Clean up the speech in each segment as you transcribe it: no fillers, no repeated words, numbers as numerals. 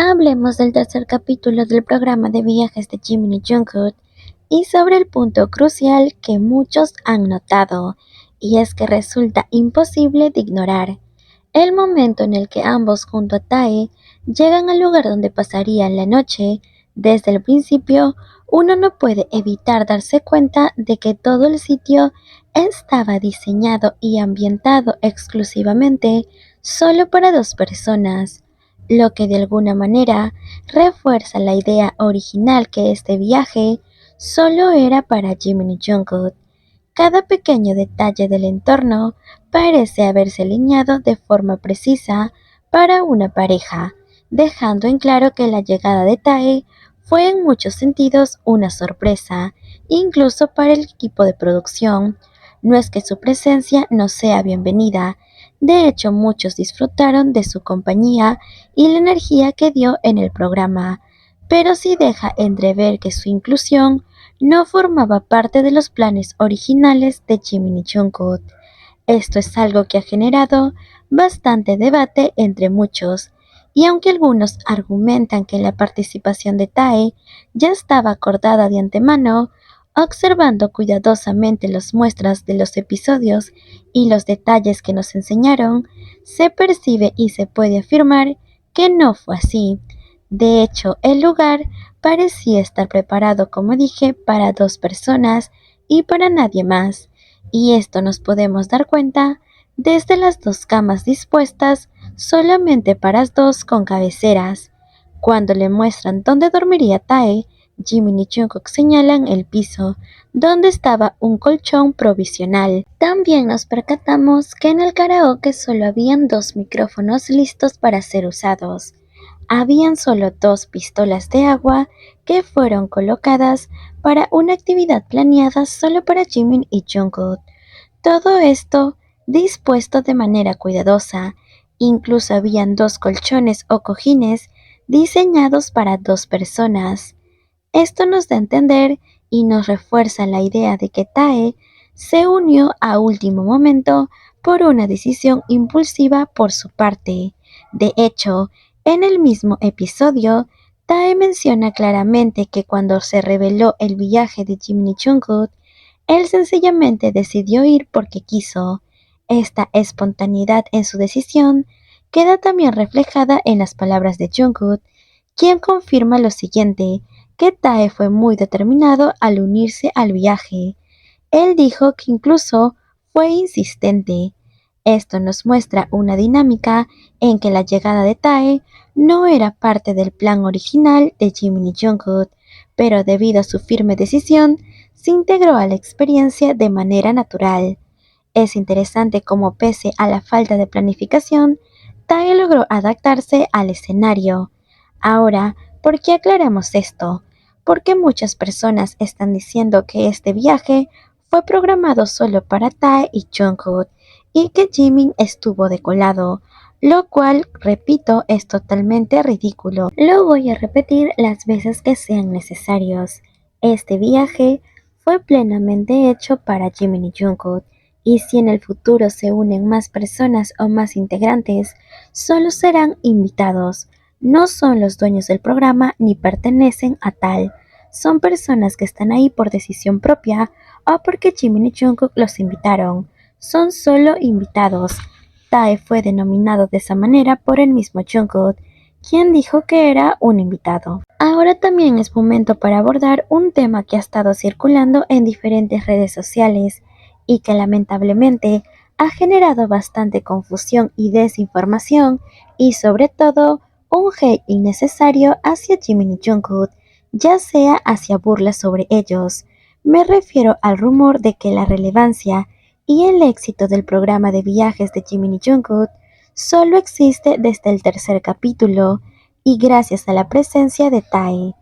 Hablemos del tercer capítulo del programa de viajes de Jiminy Jungkook y sobre el punto crucial que muchos han notado, y es que resulta imposible de ignorar. El momento en el que ambos junto a Tae llegan al lugar donde pasarían la noche, desde el principio uno no puede evitar darse cuenta de que todo el sitio estaba diseñado y ambientado exclusivamente solo para dos personas, lo que de alguna manera refuerza la idea original que este viaje solo era para Jimmy Jungkook. Cada pequeño detalle del entorno parece haberse alineado de forma precisa para una pareja, dejando en claro que la llegada de Tae fue en muchos sentidos una sorpresa, incluso para el equipo de producción. No es que su presencia no sea bienvenida, de hecho muchos disfrutaron de su compañía y la energía que dio en el programa, pero sí deja entrever que su inclusión no formaba parte de los planes originales de Jiminy Jungkook. Esto es algo que ha generado bastante debate entre muchos, y aunque algunos argumentan que la participación de Tae ya estaba acordada de antemano, observando cuidadosamente las muestras de los episodios y los detalles que nos enseñaron, se percibe y se puede afirmar que no fue así. De hecho, el lugar parecía estar preparado, como dije, para dos personas y para nadie más, y esto nos podemos dar cuenta desde las dos camas dispuestas solamente para dos con cabeceras. Cuando le muestran dónde dormiría Tae, Jimmy y Jungkook señalan el piso, donde estaba un colchón provisional. También nos percatamos que en el karaoke solo habían dos micrófonos listos para ser usados. Habían solo dos pistolas de agua que fueron colocadas para una actividad planeada solo para Jimin y Jungkook. Todo esto dispuesto de manera cuidadosa. Incluso habían dos colchones o cojines diseñados para dos personas. Esto nos da a entender y nos refuerza la idea de que Tae se unió a último momento por una decisión impulsiva por su parte. De hecho, en el mismo episodio, Tae menciona claramente que cuando se reveló el viaje de Jimmy Jungkook, él sencillamente decidió ir porque quiso. Esta espontaneidad en su decisión queda también reflejada en las palabras de Jungkook, quien confirma lo siguiente, que Tae fue muy determinado al unirse al viaje. Él dijo que incluso fue insistente. Esto nos muestra una dinámica en que la llegada de Tae no era parte del plan original de Jimmy Jungkook, pero debido a su firme decisión, se integró a la experiencia de manera natural. Es interesante cómo pese a la falta de planificación, Tae logró adaptarse al escenario. Ahora, ¿por qué aclaramos esto? Porque muchas personas están diciendo que este viaje fue programado solo para Tae y Jungkook y que Jimin estuvo de colado, lo cual, repito, es totalmente ridículo. Lo voy a repetir las veces que sean necesarios. Este viaje fue plenamente hecho para Jimin y Jungkook, y si en el futuro se unen más personas o más integrantes, solo serán invitados. No son los dueños del programa ni pertenecen a tal. Son personas que están ahí por decisión propia o porque Jimin y Jungkook los invitaron. Son solo invitados. Tae fue denominado de esa manera por el mismo Jungkook, quien dijo que era un invitado. Ahora también es momento para abordar un tema que ha estado circulando en diferentes redes sociales y que lamentablemente ha generado bastante confusión y desinformación y sobre todo un hate innecesario hacia Jimin y Jungkook, ya sea hacia burlas sobre ellos. Me refiero al rumor de que la relevancia y el éxito del programa de viajes de Jimin y Jungkook solo existe desde el tercer capítulo y gracias a la presencia de Tae.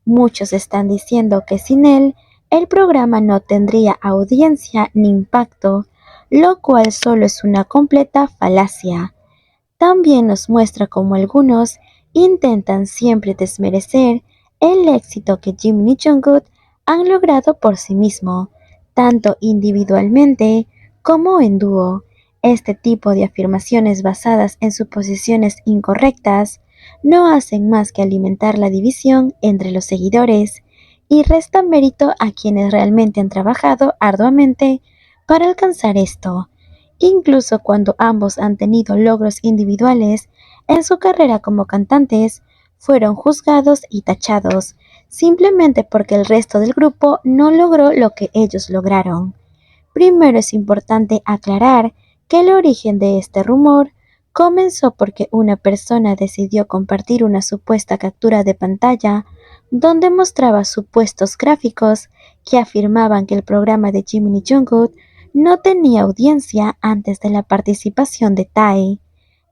Muchos están diciendo que sin él, el programa no tendría audiencia ni impacto, lo cual solo es una completa falacia. También nos muestra cómo algunos intentan siempre desmerecer el éxito que Jimin y Jungkook han logrado por sí mismo, tanto individualmente como en dúo. Este tipo de afirmaciones basadas en suposiciones incorrectas no hacen más que alimentar la división entre los seguidores y restan mérito a quienes realmente han trabajado arduamente para alcanzar esto, incluso cuando ambos han tenido logros individuales en su carrera como cantantes, fueron juzgados y tachados simplemente porque el resto del grupo no logró lo que ellos lograron. Primero es importante aclarar que el origen de este rumor comenzó porque una persona decidió compartir una supuesta captura de pantalla donde mostraba supuestos gráficos que afirmaban que el programa de Jimmy Jungkook no tenía audiencia antes de la participación de Tae.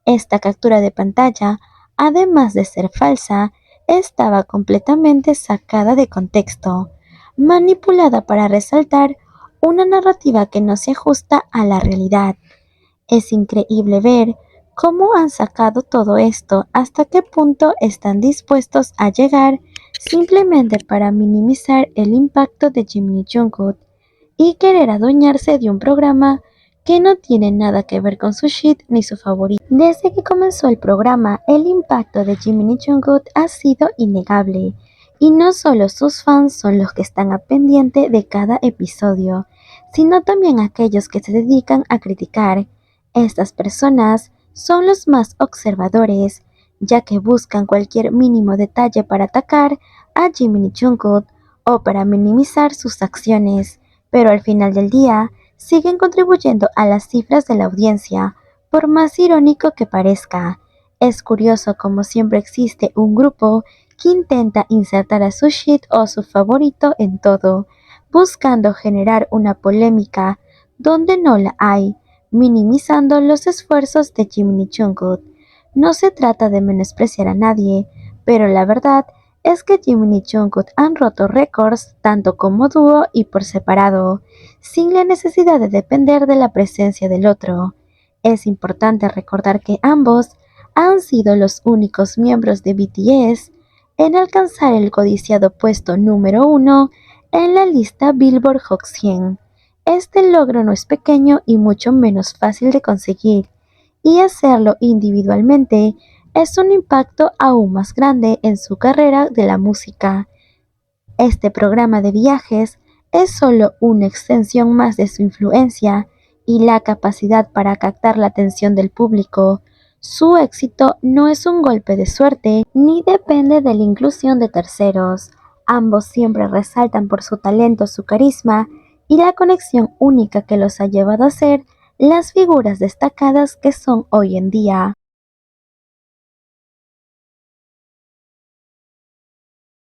Esta captura de pantalla, además de ser falsa, estaba completamente sacada de contexto, manipulada para resaltar una narrativa que no se ajusta a la realidad. Es increíble ver cómo han sacado todo esto, hasta qué punto están dispuestos a llegar simplemente para minimizar el impacto de Jimmy Jungkook y querer adueñarse de un programa que no tiene nada que ver con su shit ni su favorito. Desde que comenzó el programa, el impacto de Jimmy Jungkook ha sido innegable, y no solo sus fans son los que están a pendiente de cada episodio, sino también aquellos que se dedican a criticar. Estas personas son los más observadores, ya que buscan cualquier mínimo detalle para atacar a Jimmy Jungkook o para minimizar sus acciones, pero al final del día siguen contribuyendo a las cifras de la audiencia, por más irónico que parezca. Es curioso como siempre existe un grupo que intenta insertar a su shit o su favorito en todo, buscando generar una polémica donde no la hay, minimizando los esfuerzos de Jimmy Jungkook. No se trata de menospreciar a nadie, pero la verdad es que Jimmy y Jungkook han roto récords tanto como dúo y por separado, sin la necesidad de depender de la presencia del otro. Es importante recordar que ambos han sido los únicos miembros de BTS en alcanzar el codiciado puesto número 1 en la lista Billboard Hot 100. Este logro no es pequeño y mucho menos fácil de conseguir, y hacerlo individualmente es un impacto aún más grande en su carrera de la música. Este programa de viajes es solo una extensión más de su influencia y la capacidad para captar la atención del público. Su éxito no es un golpe de suerte ni depende de la inclusión de terceros. Ambos siempre resaltan por su talento, su carisma y la conexión única que los ha llevado a ser las figuras destacadas que son hoy en día.